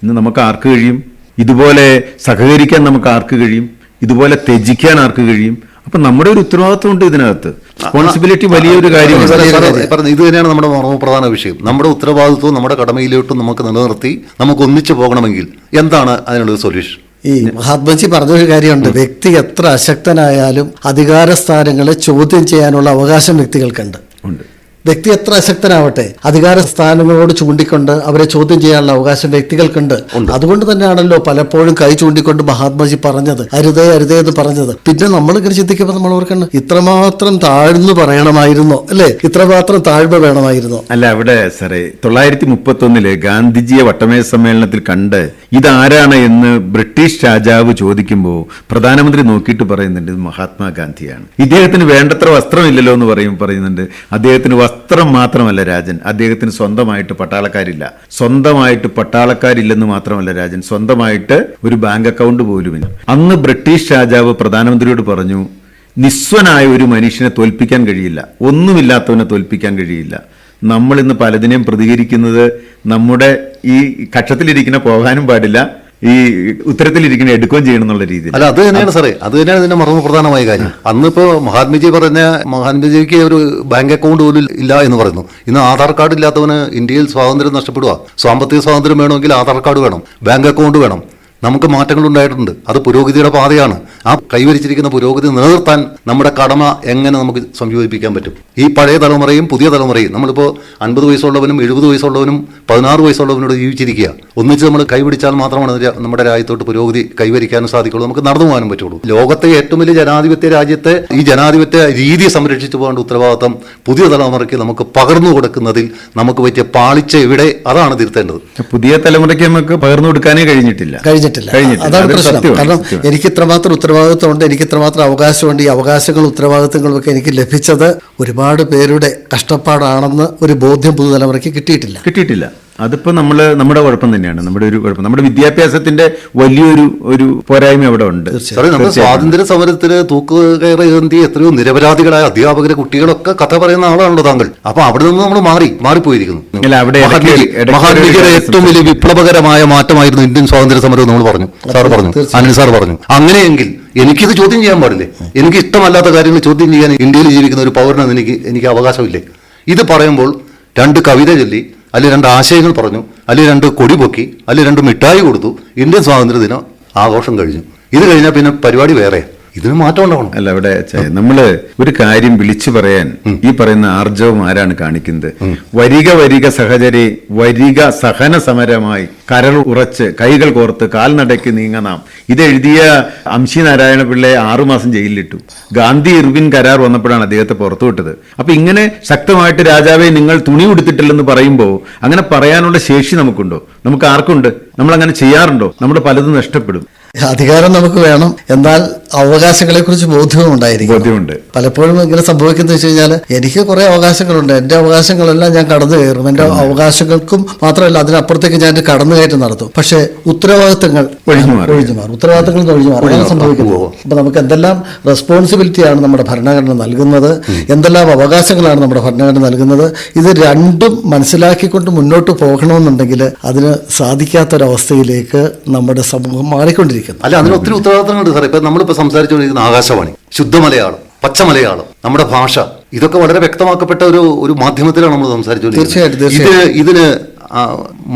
ഇന്ന് നമുക്ക് ആർക്ക് കഴിയും? ഇതുപോലെ സഹകരിക്കാൻ നമുക്ക് ആർക്ക് കഴിയും? ഇതുപോലെ ത്യജിക്കാൻ ആർക്ക് കഴിയും? അപ്പൊ നമ്മുടെ ഒരു ഉത്തരവാദിത്വം ഉണ്ട് ഇതിനകത്ത്. റെസ്പോൺസിബിലിറ്റി വലിയൊരു കാര്യമാണ്. ഇത് തന്നെയാണ് നമ്മുടെ പ്രധാന വിഷയം. നമ്മുടെ ഉത്തരവാദിത്വവും നമ്മുടെ കടമയിലോട്ടും നമുക്ക് നിലനിർത്തി നമുക്ക് ഒന്നിച്ചു പോകണമെങ്കിൽ എന്താണ് അതിനുള്ള സൊല്യൂഷൻ? ഈ മഹാത്മജി പറഞ്ഞൊരു കാര്യമുണ്ട്, വ്യക്തി എത്ര അശക്തനായാലും അധികാര സ്ഥാനങ്ങളെ ചോദ്യം ചെയ്യാനുള്ള അവകാശം വ്യക്തികൾക്കുണ്ട്. വ്യക്തി എത്ര അശക്തനാവട്ടെ, അധികാര സ്ഥാനങ്ങളോട് ചൂണ്ടിക്കൊണ്ട് അവരെ ചോദ്യം ചെയ്യാനുള്ള അവകാശം വ്യക്തികൾക്കുണ്ട്. അതുകൊണ്ട് തന്നെയാണല്ലോ പലപ്പോഴും കൈ ചൂണ്ടിക്കൊണ്ട് മഹാത്മജി പറഞ്ഞത് അരുതേ അരുതേ എന്ന് പറഞ്ഞത്. പിന്നെ നമ്മളിങ്ങനെ ചിന്തിക്കുമ്പോൾ നമ്മൾ ഓർക്കണം, ഇത്രമാത്രം താഴ്ന്നു പറയണമായിരുന്നോ, അല്ലെ? ഇത്രമാത്രം താഴ്മ വേണമായിരുന്നോ? അല്ല, അവിടെ സാറേ 931 ഗാന്ധിജിയെ വട്ടമേശ സമ്മേളനത്തിൽ കണ്ട് ഇതാരാണ് എന്ന് ബ്രിട്ടീഷ് രാജാവ് ചോദിക്കുമ്പോൾ പ്രധാനമന്ത്രി നോക്കിയിട്ട് പറയുന്നുണ്ട് ഇത് മഹാത്മാഗാന്ധിയാണ്. ഇദ്ദേഹത്തിന് വേണ്ടത്ര വസ്ത്രമില്ലല്ലോ എന്ന് പറയുന്നുണ്ട്. അദ്ദേഹത്തിന് വസ്ത്രം മാത്രമല്ല രാജൻ, അദ്ദേഹത്തിന് സ്വന്തമായിട്ട് പട്ടാളക്കാരില്ല. സ്വന്തമായിട്ട് പട്ടാളക്കാരില്ലെന്ന് മാത്രമല്ല രാജൻ, സ്വന്തമായിട്ട് ഒരു ബാങ്ക് അക്കൗണ്ട് പോലുമില്ല. അന്ന് ബ്രിട്ടീഷ് രാജാവ് പ്രധാനമന്ത്രിയോട് പറഞ്ഞു, നിസ്വനായ ഒരു മനുഷ്യനെ തോൽപ്പിക്കാൻ കഴിയില്ല, ഒന്നുമില്ലാത്തവനെ തോൽപ്പിക്കാൻ കഴിയില്ല. നമ്മൾ ഇന്ന് പലതിനെയും പ്രതികരിക്കുന്നത് നമ്മുടെ ഈ കക്ഷത്തിലിരിക്കുന്ന പോകാനും പാടില്ല, ഈ ഉത്തരത്തിലിരിക്കുന്ന എടുക്കുകയും ചെയ്യണം എന്നുള്ള രീതിയിൽ. അല്ല, അത് തന്നെയാണ് സാറേ, അത് തന്നെയാണ് ഇതിന്റെ മർമ്മപ്രധാനമായ കാര്യം. അന്നിപ്പോ മഹാത്മജിക്ക് ഒരു ബാങ്ക് അക്കൗണ്ട് പോലും ഇല്ല എന്ന് പറയുന്നു. ഇന്ന് ആധാർ കാർഡ് ഇല്ലാത്തവന് ഇന്ത്യയിൽ സ്വാതന്ത്ര്യം നഷ്ടപ്പെടുക. സാമ്പത്തിക സ്വാതന്ത്ര്യം വേണമെങ്കിൽ ആധാർ കാർഡ് വേണം, ബാങ്ക് അക്കൗണ്ട് വേണം. നമുക്ക് മാറ്റങ്ങൾ ഉണ്ടായിട്ടുണ്ട്. അത് പുരോഗതിയുടെ പാതയാണ്. ആ കൈവരിച്ചിരിക്കുന്ന പുരോഗതി നിലനിർത്താൻ നമ്മുടെ കടമ എങ്ങനെ നമുക്ക് സംയോജിപ്പിക്കാൻ പറ്റും? ഈ പഴയ തലമുറയും പുതിയ തലമുറയും, നമ്മളിപ്പോൾ 50 വയസ്സുള്ളവനും 70 വയസ്സുള്ളവനും 16 വയസ്സുള്ളവനോട് ജീവിച്ചിരിക്കുക. ഒന്നിച്ച് നമ്മൾ കൈപിടിച്ചാൽ മാത്രമാണ് നമ്മുടെ രാജ്യത്തോട്ട് പുരോഗതി കൈവരിക്കാനും സാധിക്കുള്ളൂ, നമുക്ക് നടന്നു പോകാനും പറ്റുള്ളൂ. ലോകത്തെ ഏറ്റവും വലിയ ജനാധിപത്യ രാജ്യത്തെ ഈ ജനാധിപത്യ രീതിയെ സംരക്ഷിച്ചു പോകേണ്ട ഉത്തരവാദിത്തം പുതിയ തലമുറയ്ക്ക് നമുക്ക് പകർന്നു കൊടുക്കുന്നതിൽ നമുക്ക് പറ്റിയ പാളിച്ച ഇവിടെ, അതാണ് തിരുത്തേണ്ടത്. പുതിയ തലമുറയ്ക്ക് നമുക്ക് പകർന്നു കൊടുക്കാനേ കഴിഞ്ഞിട്ടില്ല. അതാണ് പ്രശ്നം. കാരണം എനിക്ക് ഇത്രമാത്രം ഉത്തരവാദിത്വമുണ്ട്, എനിക്ക് ഇത്രമാത്രം അവകാശമുണ്ട്. ഈ അവകാശങ്ങളും ഉത്തരവാദിത്തങ്ങളും ഒക്കെ എനിക്ക് ലഭിച്ചത് ഒരുപാട് പേരുടെ കഷ്ടപ്പാടാണെന്ന് ഒരു ബോധ്യം പുതുതലമുറയ്ക്ക് കിട്ടിയിട്ടില്ല. അതിപ്പോ നമ്മുടെ കുഴപ്പം തന്നെയാണ്, നമ്മുടെ ഒരു കുഴപ്പം. നമ്മുടെ വിദ്യാഭ്യാസത്തിന്റെ വലിയൊരു പോരായ്മ അവിടെ ഉണ്ട്. സാറേ, നമ്മുടെ സ്വാതന്ത്ര്യ സമരത്തിന് തൂക്കുകയറേന്തി എത്രയോ നിരപരാധികളായ അധ്യാപകരെ, കുട്ടികളൊക്കെ കഥ പറയുന്ന ആളാണല്ലോ താങ്കൾ. അപ്പൊ അവിടെ നിന്ന് നമ്മൾ മാറിപ്പോയിരിക്കുന്നു. മഹാത്മജിയുടെ ഏറ്റവും വലിയ വിപ്ലവകരമായ മാറ്റമായിരുന്നു ഇന്ത്യൻ സ്വാതന്ത്ര്യ സമരം നമ്മൾ പറഞ്ഞു, സാർ പറഞ്ഞു, അനിൽ സാർ പറഞ്ഞു. അങ്ങനെയെങ്കിൽ എനിക്കിത് ചോദ്യം ചെയ്യാൻ പാടില്ലേ? എനിക്ക് ഇഷ്ടമല്ലാത്ത കാര്യങ്ങൾ ചോദ്യം ചെയ്യാൻ ഇന്ത്യയിൽ ജീവിക്കുന്ന ഒരു പൗരനെന്ന് എനിക്ക് അവകാശമില്ലേ? ഇത് പറയുമ്പോൾ 2 കവിത ചൊല്ലി, അല്ലെങ്കിൽ 2 ആശയങ്ങൾ പറഞ്ഞു, അല്ലെങ്കിൽ 2 കൊടി പൊക്കി, അല്ലെങ്കിൽ 2 മിഠായി കൊടുത്തു, ഇന്ത്യൻ സ്വാതന്ത്ര്യ ദിനം ആഘോഷം കഴിഞ്ഞു. ഇത് കഴിഞ്ഞാൽ പിന്നെ പരിപാടി വേറെ. ഇതിന് മാറ്റം ഉണ്ടാവണം. അല്ല, അവിടെ നമ്മള് ഒരു കാര്യം വിളിച്ചു പറയാൻ ഈ പറയുന്ന ആർജവം ആരാണ് കാണിക്കുന്നത്? വരിക സഹചരെ, വരിക സഹന സമരമായി, കരൾ ഉറച്ച് കൈകൾ കോർത്ത് കാൽനടയ്ക്ക് നീങ്ങനാം. ഇതെഴുതിയ അംശി നാരായണ പിള്ളയെ 6 മാസം ജയിലിലിട്ടു. ഗാന്ധി ഇർവിൻ കരാർ വന്നപ്പോഴാണ് അദ്ദേഹത്തെ പുറത്തുവിട്ടത്. അപ്പൊ ഇങ്ങനെ ശക്തമായിട്ട് രാജാവെ നിങ്ങൾ തുണി ഉടുത്തിട്ടില്ലെന്ന് പറയുമ്പോൾ അങ്ങനെ പറയാനുള്ള ശേഷി നമുക്കുണ്ടോ? നമുക്ക് ആർക്കുണ്ട്? നമ്മൾ അങ്ങനെ ചെയ്യാറുണ്ടോ? നമ്മുടെ പലതും നഷ്ടപ്പെടും. അധികാരം നമുക്ക് വേണം, എന്നാൽ അവകാശങ്ങളെ കുറിച്ച് ബോധ്യവും ഉണ്ടായിരിക്കും. ബോധ്യമുണ്ട്. പലപ്പോഴും ഇങ്ങനെ സംഭവിക്കുന്നത് വെച്ച് കഴിഞ്ഞാൽ എനിക്ക് കുറെ അവകാശങ്ങളുണ്ട്, എന്റെ അവകാശങ്ങളെല്ലാം ഞാൻ കടന്നു കയറും, എന്റെ അവകാശങ്ങൾക്കും മാത്രമല്ല അതിനപ്പുറത്തേക്ക് ഞാൻ കടന്നുകയറ്റം നടത്തും. പക്ഷേ ഉത്തരവാദിത്തങ്ങൾ ഒഴിഞ്ഞു മാറും. ഉത്തരവാദിത്തങ്ങൾ ഒഴിഞ്ഞു മാറും. അങ്ങനെ സംഭവിക്കുന്നത്. അപ്പൊ നമുക്ക് എന്തെല്ലാം റെസ്പോൺസിബിലിറ്റിയാണ് നമ്മുടെ ഭരണഘടന നൽകുന്നത്, എന്തെല്ലാം അവകാശങ്ങളാണ് നമ്മുടെ ഭരണഘടന നൽകുന്നത്, ഇത് രണ്ടും മനസ്സിലാക്കിക്കൊണ്ട് മുന്നോട്ട് പോകണമെന്നുണ്ടെങ്കിൽ അതിന് സാധിക്കാത്തൊരവസ്ഥയിലേക്ക് നമ്മുടെ സമൂഹം മാറിക്കൊണ്ടിരിക്കും. അല്ല, അതിന് ഒത്തിരി ഉത്തരവാദിത്തങ്ങളുണ്ട് സാർ. ഇപ്പൊ നമ്മളിപ്പോ സംസാരിച്ചുകൊണ്ടിരിക്കുന്ന ആകാശവാണി, ശുദ്ധ മലയാളം, പച്ച മലയാളം, നമ്മുടെ ഭാഷ, ഇതൊക്കെ വളരെ വ്യക്തമാക്കപ്പെട്ട ഒരു മാധ്യമത്തിലാണ് നമ്മൾ സംസാരിച്ചുകൊണ്ടിരിക്കുന്നത്. ഇതിന്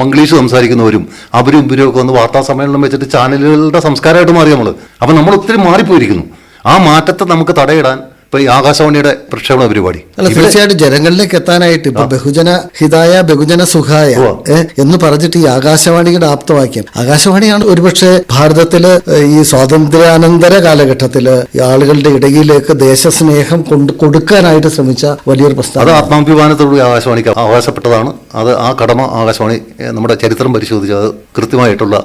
മംഗ്ലീഷ് സംസാരിക്കുന്നവരും അവരും ഇവരും ഒക്കെ വന്ന് വാർത്താ സമ്മേളനം വെച്ചിട്ട് ചാനലുകളുടെ സംസ്കാരമായിട്ട് മാറി നമ്മൾ. അപ്പൊ നമ്മൾ ഒത്തിരി മാറിപ്പോയിരിക്കുന്നു. ആ മാറ്റത്തെ നമുക്ക് തടയിടാൻ ഇപ്പൊ ഈ ആകാശവാണിയുടെ പ്രക്ഷേപണ പരിപാടി അല്ല, തീർച്ചയായിട്ടും ജനങ്ങളിലേക്ക് എത്താനായിട്ട് ഇപ്പൊ ബഹുജന ഹിതായ ബഹുജന സുഖായ എന്ന് പറഞ്ഞിട്ട് ഈ ആകാശവാണിയുടെ ആപ്തവാക്യം, ആകാശവാണിയാണ് ഒരുപക്ഷെ ഭാരതത്തില് ഈ സ്വാതന്ത്ര്യാനന്തര കാലഘട്ടത്തില് ആളുകളുടെ ഇടയിലേക്ക് ദേശസ്നേഹം കൊടുക്കാനായിട്ട് ശ്രമിച്ച വലിയൊരു പ്രസ്ഥാനം. അത് ആത്മാഭിമാനത്തോടുകൂടി ആകാശവാണിക്ക് അവകാശപ്പെട്ടതാണ്. അത് ആ കടമ ആകാശവാണി നമ്മുടെ ചരിത്രം പരിശോധിച്ചത് കൃത്യമായിട്ടുള്ള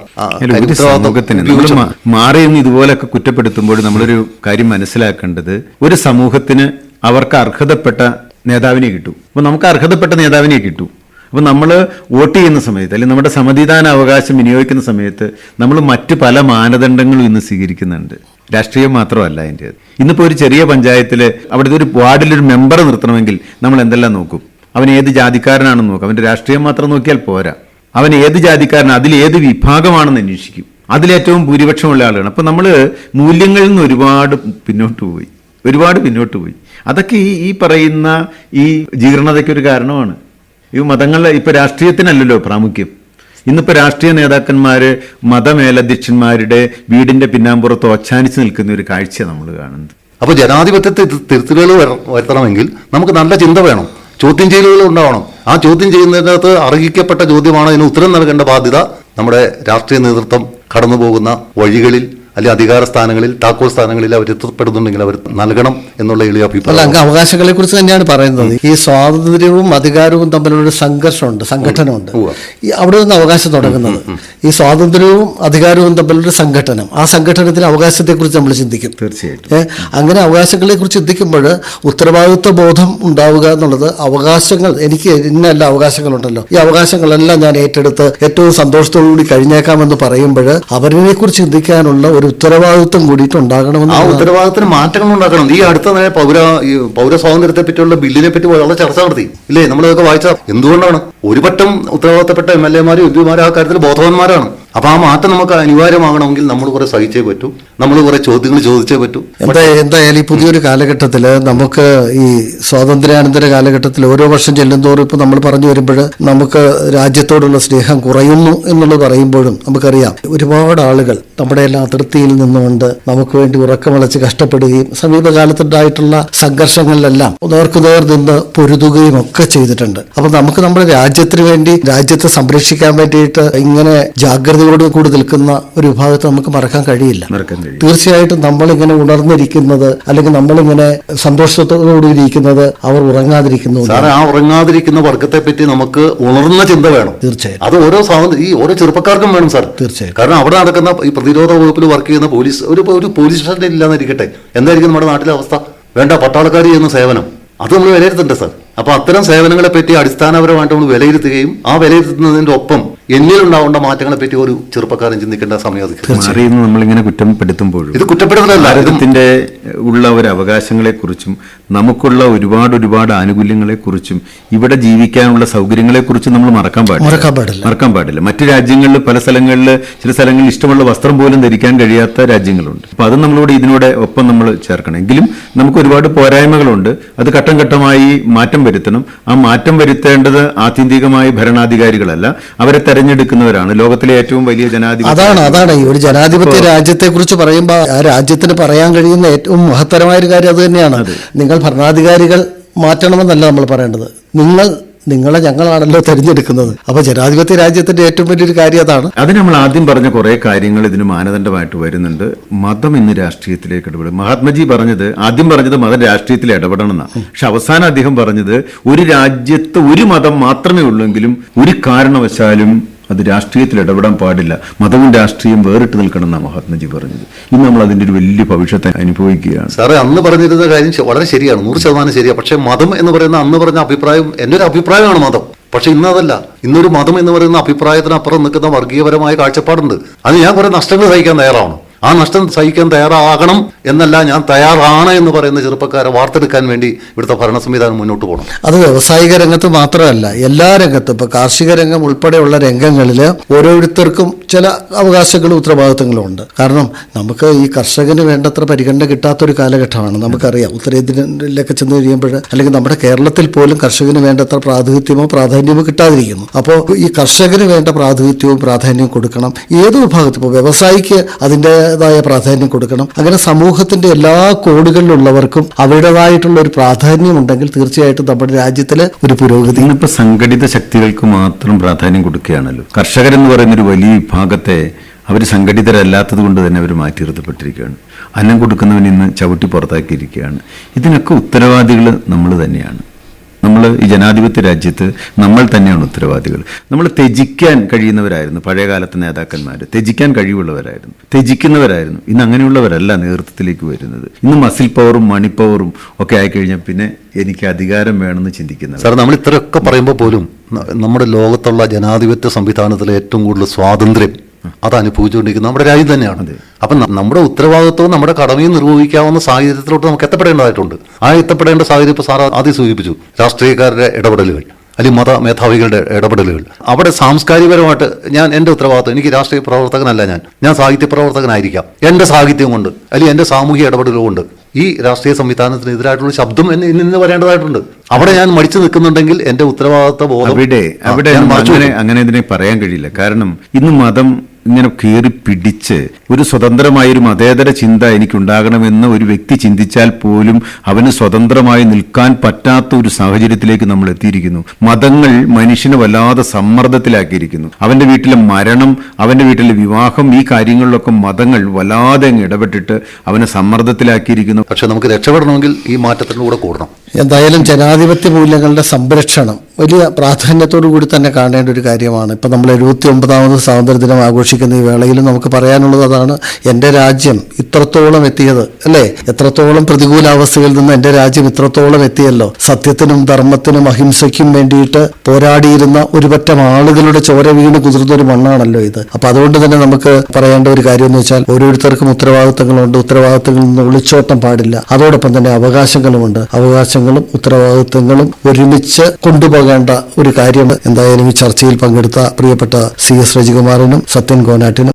മാറി എന്ന് ഇതുപോലൊക്കെ കുറ്റപ്പെടുത്തുമ്പോൾ നമ്മളൊരു കാര്യം മനസ്സിലാക്കേണ്ടത്, ഒരു സമൂഹത്തിന് അവർക്ക് അർഹതപ്പെട്ട നേതാവിനെ കിട്ടും. അപ്പൊ നമുക്ക് അർഹതപ്പെട്ട നേതാവിനെ കിട്ടും. അപ്പൊ നമ്മൾ വോട്ട് ചെയ്യുന്ന സമയത്ത്, അല്ലെങ്കിൽ നമ്മുടെ സമ്മതിദാന അവകാശം വിനിയോഗിക്കുന്ന സമയത്ത് നമ്മൾ മറ്റ് പല മാനദണ്ഡങ്ങളും ഇന്ന് സ്വീകരിക്കുന്നുണ്ട്. രാഷ്ട്രീയം മാത്രമല്ല അതിൻ്റെ. ഇന്നിപ്പോൾ ഒരു ചെറിയ പഞ്ചായത്തിൽ അവിടുത്തെ ഒരു വാർഡിലൊരു മെമ്പറെ നിർത്തണമെങ്കിൽ നമ്മൾ എന്തെല്ലാം നോക്കും? അവൻ ഏത് ജാതിക്കാരനാണെന്ന് നോക്കും. അവൻ്റെ രാഷ്ട്രീയം മാത്രം നോക്കിയാൽ പോരാ. അവൻ ഏത് ജാതിക്കാരനാണ്, അതിൽ ഏത് വിഭാഗമാണെന്ന് അന്വേഷിക്കും. അതിലേറ്റവും ഭൂരിപക്ഷമുള്ള ആളുകളാണ്. അപ്പം നമ്മൾ മൂല്യങ്ങളിൽ നിന്ന് ഒരുപാട് പിന്നോട്ട് പോയി. അതൊക്കെ ഈ പറയുന്ന ഈ ജീർണതയ്ക്ക് ഒരു കാരണമാണ്. ഈ മതങ്ങളിലെ ഇപ്പം രാഷ്ട്രീയത്തിനല്ലല്ലോ പ്രാമുഖ്യം. ഇന്നിപ്പോൾ രാഷ്ട്രീയ നേതാക്കന്മാർ മതമേലധ്യക്ഷന്മാരുടെ വീടിന്റെ പിന്നാമ്പുറത്ത് ഒച്ചാനിച്ച് നിൽക്കുന്ന ഒരു കാഴ്ച നമ്മൾ കാണുന്നത്. അപ്പോൾ ജനാധിപത്യത്തെ തിരുത്തലുകൾ വരുത്തണമെങ്കിൽ നമുക്ക് നല്ല ചിന്ത വേണം, ചോദ്യം ചെയ്യലുകൾ ഉണ്ടാവണം. ആ ചോദ്യം ചെയ്യുന്നതിനകത്ത് അർഹിക്കപ്പെട്ട ചോദ്യമാണ്, അതിന് ഉത്തരം നൽകേണ്ട ബാധ്യത നമ്മുടെ രാഷ്ട്രീയ നേതൃത്വം കടന്നു പോകുന്ന വഴികളിൽ അല്ലെങ്കിൽ അധികാര സ്ഥാനങ്ങളിൽ, താക്കോൽ സ്ഥാനങ്ങളിൽ അവർ എത്തപ്പെടുന്നുണ്ടെങ്കിൽ അവർ നൽകണം എന്നുള്ള എളിയ അഭിപ്രായം. അവകാശങ്ങളെ കുറിച്ച് തന്നെയാണ് പറയുന്നത്. ഈ സ്വാതന്ത്ര്യവും അധികാരവും തമ്മിലുള്ള സംഘർഷമുണ്ട്, സംഘടനമുണ്ട്. അവിടെ നിന്ന് അവകാശം തുടങ്ങുന്നത്. ഈ സ്വാതന്ത്ര്യവും അധികാരവും തമ്മിലൊരു സംഘടനം, ആ സംഘടനത്തിന് അവകാശത്തെക്കുറിച്ച് നമ്മൾ ചിന്തിക്കും. തീർച്ചയായിട്ടും അങ്ങനെ അവകാശങ്ങളെ കുറിച്ച് ചിന്തിക്കുമ്പോൾ ഉത്തരവാദിത്വ ബോധം ഉണ്ടാവുക എന്നുള്ളത്, അവകാശങ്ങൾ എനിക്ക് ഇന്നല്ല അവകാശങ്ങളുണ്ടല്ലോ, ഈ അവകാശങ്ങളെല്ലാം ഞാൻ ഏറ്റെടുത്ത് ഏറ്റവും സന്തോഷത്തോടുകൂടി കഴിഞ്ഞേക്കാമെന്ന് പറയുമ്പോൾ അവരിനെ കുറിച്ച് ചിന്തിക്കാനുള്ള ഒരു ഉത്തരവാദിത്വം കൂടിയിട്ട് ഉണ്ടാകണമെന്ന്. ആ ഉത്തരവാദിത്തത്തിന് മാറ്റങ്ങൾ ഉണ്ടാക്കണം. ഈ അടുത്ത പൗര സ്വാതന്ത്ര്യത്തെ പറ്റിയുള്ള ബില്ലിനെ പറ്റി വളരെ ചർച്ച നടത്തി ഇല്ലേ? നമ്മളതൊക്കെ വായിച്ച എന്തുകൊണ്ടാണ് ഒരു പറ്റം ഉത്തരവാദിത്തപ്പെട്ട MLA-മാരും MP-മാരും ആ കാര്യത്തിൽ ബോധവാന്മാരാണ്. അപ്പൊ ആ മാറ്റം നമുക്ക് അനിവാര്യമാകണമെങ്കിൽ നമ്മൾ കുറെ സഹിച്ചേ പറ്റൂ, നമ്മൾ കുറെ ചോദ്യങ്ങൾ ചോദിച്ചേ പറ്റൂ. എന്തായാലും ഈ പുതിയൊരു കാലഘട്ടത്തിൽ നമുക്ക് ഈ സ്വാതന്ത്ര്യാനന്തര കാലഘട്ടത്തിൽ ഓരോ വർഷം ചെല്ലുന്തോറും ഇപ്പൊ നമ്മൾ പറഞ്ഞു വരുമ്പോൾ നമുക്ക് രാജ്യത്തോടുള്ള സ്നേഹം കുറയുന്നു എന്നുള്ളത് പറയുമ്പോഴും നമുക്കറിയാം ഒരുപാട് ആളുകൾ നമ്മുടെ എല്ലാ അതിർത്തിയിൽ നിന്നുകൊണ്ട് നമുക്ക് വേണ്ടി ഉറക്കമിളച്ച് കഷ്ടപ്പെടുകയും സമീപകാലത്തുണ്ടായിട്ടുള്ള സംഘർഷങ്ങളിലെല്ലാം നേർക്കുനേർ നിന്ന് പൊരുതുകയും ഒക്കെ ചെയ്തിട്ടുണ്ട്. അപ്പൊ നമുക്ക് നമ്മുടെ രാജ്യത്തിന് വേണ്ടി, രാജ്യത്തെ സംരക്ഷിക്കാൻ വേണ്ടിയിട്ട് ഇങ്ങനെ ജാഗ്രതയോട് കൂടി നിൽക്കുന്ന ഒരു വിഭാഗത്തെ നമുക്ക് മറക്കാൻ കഴിയില്ല. തീർച്ചയായിട്ടും നമ്മളിങ്ങനെ ഉണർന്നിരിക്കുന്നത്, അല്ലെങ്കിൽ നമ്മളിങ്ങനെ സന്തോഷത്തോടുകൂടി ഇരിക്കുന്നത് അവർ ഉറങ്ങാതിരിക്കുന്നു. ആ ഉറങ്ങാതിരിക്കുന്ന വർഗത്തെ പറ്റി നമുക്ക് ഉണർന്ന ചിന്ത വേണം. തീർച്ചയായും അത് ഓരോ ചെറുപ്പക്കാർക്കും വേണം സാർ. തീർച്ചയായും. കാരണം അവിടെ നടക്കുന്ന ഈ പ്രതിരോധ വകുപ്പിൽ വർക്ക് ചെയ്യുന്ന പോലീസ്, ഒരു പോലീസ് സ്റ്റേഷൻ ഇല്ലാന്നിരിക്കട്ടെ, എന്തായിരിക്കും നമ്മുടെ നാട്ടിലെ അവസ്ഥ? വേണ്ട പട്ടാളക്കാർ ചെയ്യുന്ന സേവനം അത് നമ്മൾ വിലയിരുത്തണ്ടേ സാർ? അപ്പോൾ അത്തരം സേവനങ്ങളെ പറ്റി അടിസ്ഥാനപരമായിട്ട് നമ്മൾ വിലയിരുത്തുകയും ആ വിലയിരുത്തുന്നതിന്റെ ഒപ്പം എന്നിലുണ്ടാവേണ്ട മാറ്റങ്ങളെ പറ്റി ഒരു ചെറുപ്പക്കാരൻ ചിന്തിക്കേണ്ട സമയം അത് അറിയുന്നു. നമ്മളിങ്ങനെ കുറ്റപ്പെടുത്തുമ്പോഴും ഇത് കുറ്റപ്പെടുത്തലല്ല, ഭാരതത്തിന്റെ ഉള്ള ഒരു അവകാശങ്ങളെക്കുറിച്ചും നമുക്കുള്ള ഒരുപാട് ആനുകൂല്യങ്ങളെക്കുറിച്ചും ഇവിടെ ജീവിക്കാനുള്ള സൗകര്യങ്ങളെക്കുറിച്ചും നമ്മൾ മറക്കാൻ പാടില്ല. മറ്റു രാജ്യങ്ങളിൽ പല സ്ഥലങ്ങളിൽ ചില സ്ഥലങ്ങളിൽ ഇഷ്ടമുള്ള വസ്ത്രം പോലും ധരിക്കാൻ കഴിയാത്ത രാജ്യങ്ങളുണ്ട്. അപ്പൊ അത് നമ്മളോട് ഇതിനോടെ ഒപ്പം നമ്മൾ ചേർക്കണം. എങ്കിലും നമുക്ക് ഒരുപാട് പോരായ്മകളുണ്ട്. അത് ഘട്ടം ഘട്ടമായി മാറ്റം വരുത്തണം. ആ മാറ്റം വരുത്തേണ്ടത് ആത്യന്തികമായി ഭരണാധികാരികളല്ല, അവരെ തെരഞ്ഞെടുക്കുന്നവരാണ്. ലോകത്തിലെ ഏറ്റവും വലിയ അതാണ് ഈ ഒരു ജനാധിപത്യ രാജ്യത്തെ കുറിച്ച് പറയുമ്പോൾ ആ രാജ്യത്തിന് പറയാൻ കഴിയുന്ന ഏറ്റവും മഹത്തരമായ ഒരു കാര്യം അത് തന്നെയാണ്. നിങ്ങൾ ഭരണാധികാരികൾ മാറ്റണമെന്നല്ല നമ്മൾ പറയേണ്ടത്, നിങ്ങളെ ഞങ്ങളാണല്ലോ തെരഞ്ഞെടുക്കുന്നത്. അപ്പൊ ജനാധിപത്യ രാജ്യത്തിന്റെ ഏറ്റവും വലിയൊരു കാര്യം അതാണ്. അത് നമ്മൾ ആദ്യം പറഞ്ഞ കുറെ കാര്യങ്ങൾ ഇതിന് മാനദണ്ഡമായിട്ട് വരുന്നുണ്ട്. മതം ഇന്ന് രാഷ്ട്രീയത്തിലേക്ക് ഇടപെടും. മഹാത്മജി ആദ്യം പറഞ്ഞത് മതം രാഷ്ട്രീയത്തിൽ ഇടപെടണം എന്നാണ്. പക്ഷെ അവസാനം അദ്ദേഹം പറഞ്ഞത് ഒരു രാജ്യത്ത് ഒരു മതം മാത്രമേ ഉള്ളെങ്കിലും ഒരു കാരണവശാലും അത് രാഷ്ട്രീയത്തിൽ ഇടപെടാൻ പാടില്ല, മതവും രാഷ്ട്രീയം വേറിട്ട് നിൽക്കണം എന്നാണ് മഹാത്മജി പറഞ്ഞത്. ഇന്ന് നമ്മൾ അതിന്റെ ഒരു വലിയ ഭവിഷ്യത്തെ അനുഭവിക്കുകയാണ്. സാറേ, അന്ന് പറഞ്ഞിരുന്ന കാര്യം വളരെ ശരിയാണ്, 100% ശരിയാണ്. പക്ഷെ മതം എന്ന് പറയുന്ന അന്ന് പറഞ്ഞ അഭിപ്രായം എൻ്റെ ഒരു അഭിപ്രായമാണ് മതം. പക്ഷെ ഇന്നതല്ല. ഇന്നൊരു മതം എന്ന് പറയുന്ന അഭിപ്രായത്തിനപ്പുറം നിൽക്കുന്ന വർഗീയപരമായ കാഴ്ചപ്പാടുണ്ട്. അത് ഞാൻ കുറെ നഷ്ടങ്ങൾ സഹിക്കാൻ തയ്യാറാണ്. ആ നഷ്ടം സഹിക്കാൻ തയ്യാറാകണം എന്നല്ല, ഞാൻ തയ്യാറാണ് എന്ന് പറയുന്ന ചെറുപ്പക്കാരെ വാർത്തെടുക്കാൻ വേണ്ടി ഇവിടുത്തെ ഭരണ സംവിധാനം മുന്നോട്ട് പോകണം. അത് വ്യാവസായിക രംഗത്ത് മാത്രമല്ല, എല്ലാ രംഗത്തും ഇപ്പൊ കാർഷിക രംഗം ഉൾപ്പെടെയുള്ള രംഗങ്ങളിൽ ഓരോരുത്തർക്കും ചില അവകാശങ്ങളും ഉത്തരവാദിത്തങ്ങളും ഉണ്ട്. കാരണം നമുക്ക് ഈ കർഷകന് വേണ്ടത്ര പരിഗണന കിട്ടാത്തൊരു കാലഘട്ടമാണ്. നമുക്കറിയാം, ഉത്തരേന്ത്യയിലൊക്കെ ചെന്ന് കഴിയുമ്പോൾ അല്ലെങ്കിൽ നമ്മുടെ കേരളത്തിൽ പോലും കർഷകന് വേണ്ടത്ര പ്രാധാന്യമോ കിട്ടാതിരിക്കുന്നു. അപ്പോൾ ഈ കർഷകന് വേണ്ട പ്രാധാന്യവും കൊടുക്കണം. ഏത് വിഭാഗത്തിൽ ഇപ്പോൾ വ്യവസായിക്ക് അതിൻ്റെതായ പ്രാധാന്യം കൊടുക്കണം. അങ്ങനെ സമൂഹത്തിന്റെ എല്ലാ കോണുകളിലുള്ളവർക്കും അവരുടേതായിട്ടുള്ള ഒരു പ്രാധാന്യം ഉണ്ടെങ്കിൽ തീർച്ചയായിട്ടും നമ്മുടെ രാജ്യത്തിലെ ഒരു പുരോഗതി. ഇന്നിപ്പോ സംഘടിത ശക്തികൾക്ക് മാത്രം പ്രാധാന്യം കൊടുക്കുകയാണല്ലോ. കർഷകരെന്ന് പറയുന്ന ഒരു വലിയ വിഭാഗത്തെ അവർ സംഘടിതരല്ലാത്തത് കൊണ്ട് തന്നെ അവർ മാറ്റി നിർത്തപ്പെട്ടിരിക്കുകയാണ്. അന്നം കൊടുക്കുന്നവൻ ഇന്ന് ചവിട്ടി പുറത്താക്കിയിരിക്കുകയാണ്. ഇതിനൊക്കെ ഉത്തരവാദികൾ നമ്മൾ തന്നെയാണ്. നമ്മൾ ഈ ജനാധിപത്യ രാജ്യത്ത് നമ്മൾ തന്നെയാണ് ഉത്തരവാദികൾ. നമ്മൾ ത്യജിക്കാൻ കഴിയുന്നവരായിരുന്നു പഴയകാലത്തെ നേതാക്കന്മാർ, ത്യജിക്കാൻ കഴിവുള്ളവരായിരുന്നു, ത്യജിക്കുന്നവരായിരുന്നു. ഇന്ന് അങ്ങനെയുള്ളവരല്ല നേതൃത്വത്തിലേക്ക് വരുന്നത്. ഇന്ന് മസിൽ പവറും മണി പവറും ഒക്കെ ആയിക്കഴിഞ്ഞാൽ പിന്നെ എനിക്ക് അധികാരം വേണമെന്ന് ചിന്തിക്കുന്നത്. സാർ, നമ്മൾ ഇത്രയൊക്കെ പറയുമ്പോൾ പോലും നമ്മുടെ ലോകത്തുള്ള ജനാധിപത്യ സംവിധാനത്തിലെ ഏറ്റവും കൂടുതൽ സ്വാതന്ത്ര്യം അത് അനുഭവിച്ചുകൊണ്ടിരിക്കുന്നത് നമ്മുടെ രാജ്യം തന്നെയാണ്. അപ്പം നമ്മുടെ ഉത്തരവാദിത്വവും നമ്മുടെ കടമയും നിർവഹിക്കാവുന്ന സാഹചര്യത്തിലോട്ട് നമുക്ക് എത്തപ്പെടേണ്ടതായിട്ടുണ്ട്. ആ എത്തപ്പെടേണ്ട സാഹചര്യം ഇപ്പോൾ സാർ ആദ്യം സൂചിപ്പിച്ചു, രാഷ്ട്രീയക്കാരുടെ ഇടപെടലുകൾ അല്ലെങ്കിൽ മത മേധാവികളുടെ ഇടപെടലുകൾ. അവിടെ സാംസ്കാരികപരമായിട്ട് എൻ്റെ ഉത്തരവാദിത്വം, എനിക്ക് രാഷ്ട്രീയ പ്രവർത്തകനല്ല, ഞാൻ സാഹിത്യ പ്രവർത്തകനായിരിക്കാം. എൻ്റെ സാഹിത്യം കൊണ്ട് അല്ലെങ്കിൽ എൻ്റെ സാമൂഹിക ഇടപെടലുകൾ കൊണ്ട് ഈ രാഷ്ട്രീയ സംവിധാനത്തിനെതിരായിട്ടുള്ള ശബ്ദം ഇന്ന് വരേണ്ടതായിട്ടുണ്ട്. അവിടെ ഞാൻ മടിച്ചു നിൽക്കുന്നുണ്ടെങ്കിൽ എൻ്റെ ഉത്തരവാദിത്വ ബോധം അങ്ങനെ ഇതിനെ പറയാൻ കഴിയില്ല. കാരണം ഇന്ന് മതം ഇങ്ങനെ കയറി പിടിച്ച് ഒരു സ്വതന്ത്രമായൊരു മതേതര ചിന്ത എനിക്കുണ്ടാകണമെന്ന് ഒരു വ്യക്തി ചിന്തിച്ചാൽ പോലും അവന് സ്വതന്ത്രമായി നിൽക്കാൻ പറ്റാത്ത ഒരു സാഹചര്യത്തിലേക്ക് നമ്മൾ എത്തിയിരിക്കുന്നു. മതങ്ങൾ മനുഷ്യനെ വല്ലാതെ സമ്മർദ്ദത്തിലാക്കിയിരിക്കുന്നു. അവന്റെ വീട്ടിലെ മരണം, അവന്റെ വീട്ടിലെ വിവാഹം, ഈ കാര്യങ്ങളിലൊക്കെ മതങ്ങൾ വല്ലാതെ അങ്ങ് ഇടപെട്ടിട്ട് അവനെ സമ്മർദ്ദത്തിലാക്കിയിരിക്കുന്നു. പക്ഷെ നമുക്ക് രക്ഷപ്പെടണമെങ്കിൽ ഈ മാറ്റത്തിൻ്റെ കൂടെ കൂടണം. എന്തായാലും ജനാധിപത്യ മൂല്യങ്ങളുടെ സംരക്ഷണം വലിയ പ്രാധാന്യത്തോടു കൂടി തന്നെ കാണേണ്ട ഒരു കാര്യമാണ്. ഇപ്പം നമ്മൾ 79ാമത് സ്വാതന്ത്ര്യദിനം ആഘോഷിക്കുന്ന ഈ വേളയിൽ നമുക്ക് പറയാനുള്ളത് അതാണ്. എൻ്റെ രാജ്യം ഇത്രത്തോളം എത്തിയത്, അല്ലേ? എത്രത്തോളം പ്രതികൂലാവസ്ഥയിൽ നിന്ന് എൻ്റെ രാജ്യം ഇത്രത്തോളം എത്തിയല്ലോ. സത്യത്തിനും ധർമ്മത്തിനും അഹിംസയ്ക്കും വേണ്ടിയിട്ട് പോരാടിയിരുന്ന ഒരു പറ്റം ആളുകളുടെ ചോര വീണ് കുതിർന്ന ഒരു മണ്ണാണല്ലോ ഇത്. അപ്പം അതുകൊണ്ട് തന്നെ നമുക്ക് പറയേണ്ട ഒരു കാര്യം എന്ന് വെച്ചാൽ ഓരോരുത്തർക്കും ഉത്തരവാദിത്തങ്ങളുണ്ട്. ഉത്തരവാദിത്തങ്ങളിൽ നിന്ന് ഒളിച്ചോട്ടം പാടില്ല. അതോടൊപ്പം തന്നെ അവകാശങ്ങളുമുണ്ട്. അവകാശങ്ങളും ഉത്തരവാദിത്തങ്ങളും ഒരുമിച്ച് കൊണ്ടുപോകേണ്ട ഒരു കാര്യം. എന്തായാലും ഈ ചർച്ചയിൽ പങ്കെടുത്ത പ്രിയപ്പെട്ട CS രജികുമാറിനും സത്യൻ കോനാട്ടിനും